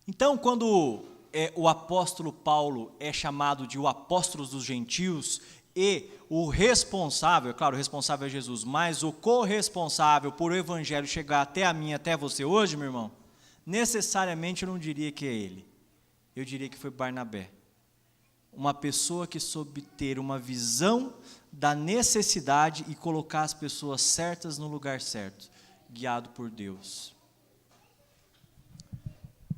Então, quando o apóstolo Paulo é chamado de o apóstolo dos gentios, e o responsável, claro, o responsável é Jesus, mas o corresponsável por o evangelho chegar até a mim, até você hoje, meu irmão, necessariamente eu não diria que é ele. Eu diria que foi Barnabé. Uma pessoa que soube ter uma visão da necessidade e colocar as pessoas certas no lugar certo, guiado por Deus.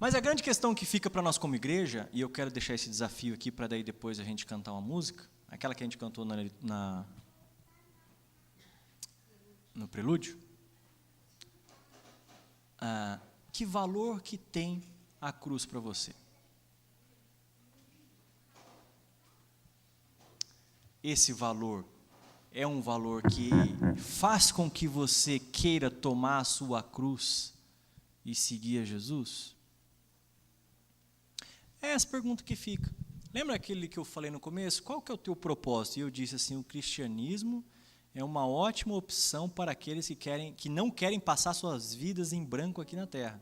Mas a grande questão que fica para nós como igreja, e eu quero deixar esse desafio aqui para daí depois a gente cantar uma música, aquela que a gente cantou no prelúdio, que valor que tem a cruz para você? Esse valor é um valor que faz com que você queira tomar a sua cruz e seguir a Jesus? É essa pergunta que fica. Lembra aquele que eu falei no começo? Qual que é o teu propósito? E eu disse assim, o cristianismo é uma ótima opção para aqueles que não querem passar suas vidas em branco aqui na terra.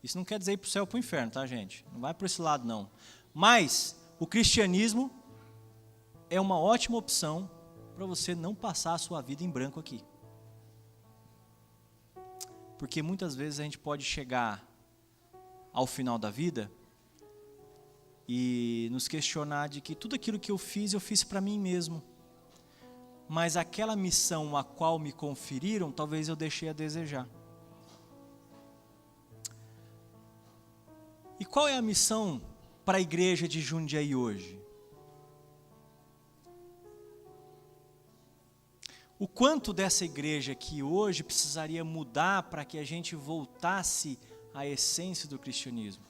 Isso não quer dizer ir para o céu ou para o inferno, tá, gente? Não vai para esse lado, não. Mas o cristianismo é uma ótima opção para você não passar a sua vida em branco aqui. Porque muitas vezes a gente pode chegar ao final da vida e nos questionar de que tudo aquilo que eu fiz para mim mesmo. Mas aquela missão a qual me conferiram, talvez eu deixei a desejar. E qual é a missão para a igreja de Jundiaí hoje? O quanto dessa igreja aqui hoje precisaria mudar para que a gente voltasse à essência do cristianismo?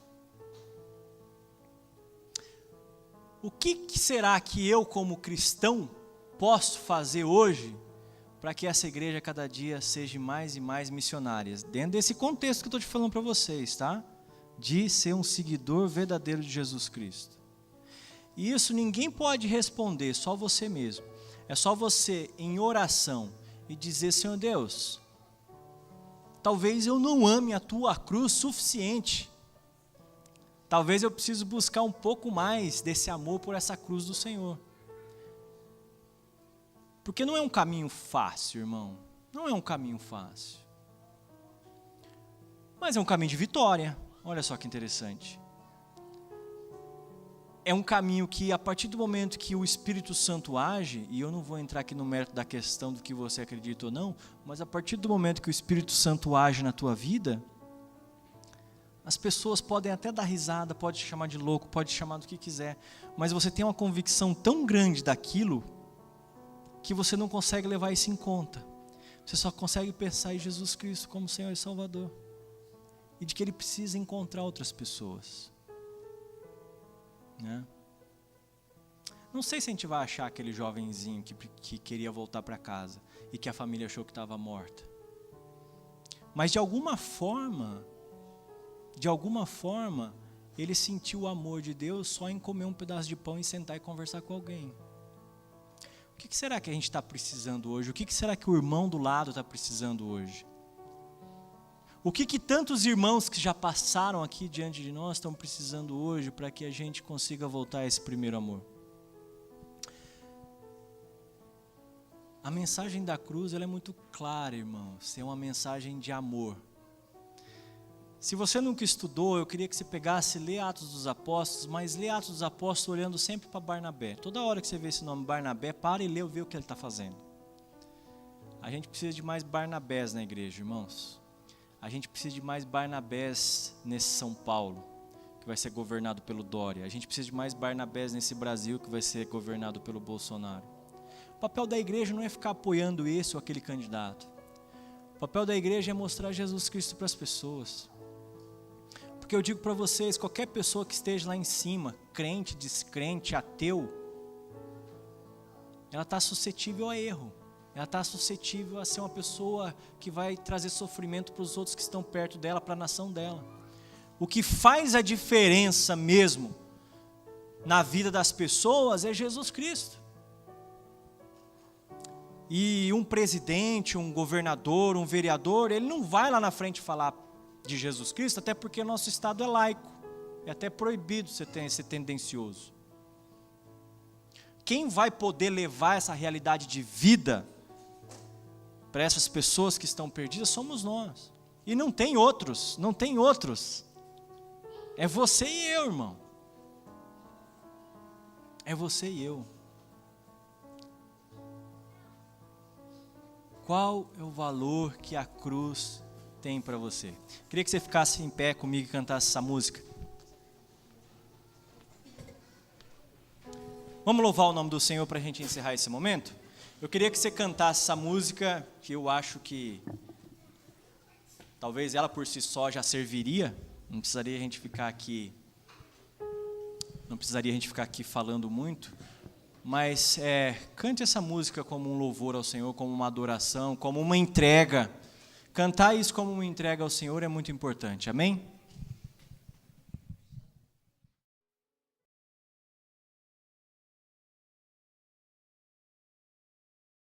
O que será que eu, como cristão, posso fazer hoje para que essa igreja cada dia seja mais e mais missionária? Dentro desse contexto que eu estou te falando para vocês, tá? De ser um seguidor verdadeiro de Jesus Cristo. E isso ninguém pode responder, só você mesmo. É só você, em oração, e dizer, Senhor Deus, talvez eu não ame a tua cruz suficiente. Talvez eu preciso buscar um pouco mais desse amor por essa cruz do Senhor. Porque não é um caminho fácil, irmão. Não é um caminho fácil. Mas é um caminho de vitória. Olha só que interessante. É um caminho que, a partir do momento que o Espírito Santo age, e eu não vou entrar aqui no mérito da questão do que você acredita ou não, mas a partir do momento que o Espírito Santo age na tua vida, As pessoas podem até dar risada, pode te chamar de louco, pode te chamar do que quiser, mas você tem uma convicção tão grande daquilo que você não consegue levar isso em conta. Você só consegue pensar em Jesus Cristo como Senhor e Salvador. E de que Ele precisa encontrar outras pessoas. Né? Não sei se a gente vai achar aquele jovenzinho que queria voltar para casa e que a família achou que estava morta. Mas de alguma forma, ele sentiu o amor de Deus só em comer um pedaço de pão e sentar e conversar com alguém. O que será que a gente está precisando hoje? O que será que o irmão do lado está precisando hoje? O que tantos irmãos que já passaram aqui diante de nós estão precisando hoje para que a gente consiga voltar a esse primeiro amor? A mensagem da cruz ela é muito clara, irmãos. É uma mensagem de amor. Se você nunca estudou, eu queria que você pegasse e lê Atos dos Apóstolos, mas lê Atos dos Apóstolos olhando sempre para Barnabé. Toda hora que você vê esse nome Barnabé, para e lê, vê o que ele está fazendo. A gente precisa de mais Barnabés na igreja, irmãos. A gente precisa de mais Barnabés nesse São Paulo, que vai ser governado pelo Dória. A gente precisa de mais Barnabés nesse Brasil, que vai ser governado pelo Bolsonaro. O papel da igreja não é ficar apoiando esse ou aquele candidato. O papel da igreja é mostrar Jesus Cristo para as pessoas. Porque eu digo para vocês, qualquer pessoa que esteja lá em cima, crente, descrente, ateu, ela está suscetível a erro. Ela está suscetível a ser uma pessoa que vai trazer sofrimento para os outros que estão perto dela, para a nação dela. O que faz a diferença mesmo na vida das pessoas é Jesus Cristo. E um presidente, um governador, um vereador, ele não vai lá na frente falar de Jesus Cristo, até porque nosso Estado é laico. É até proibido ser tendencioso. Quem vai poder levar essa realidade de vida para essas pessoas que estão perdidas somos nós. E não tem outros, não tem outros. É você e eu, irmão. É você e eu. Qual é o valor que a cruz tem para você? Queria que você ficasse em pé comigo e cantasse essa música. Vamos louvar o nome do Senhor para a gente encerrar esse momento? Eu queria que você cantasse essa música, que eu acho que talvez ela por si só já serviria. Não precisaria a gente ficar aqui falando muito. Mas cante essa música como um louvor ao Senhor, como uma adoração, como uma entrega. Cantar isso como uma entrega ao Senhor é muito importante, amém?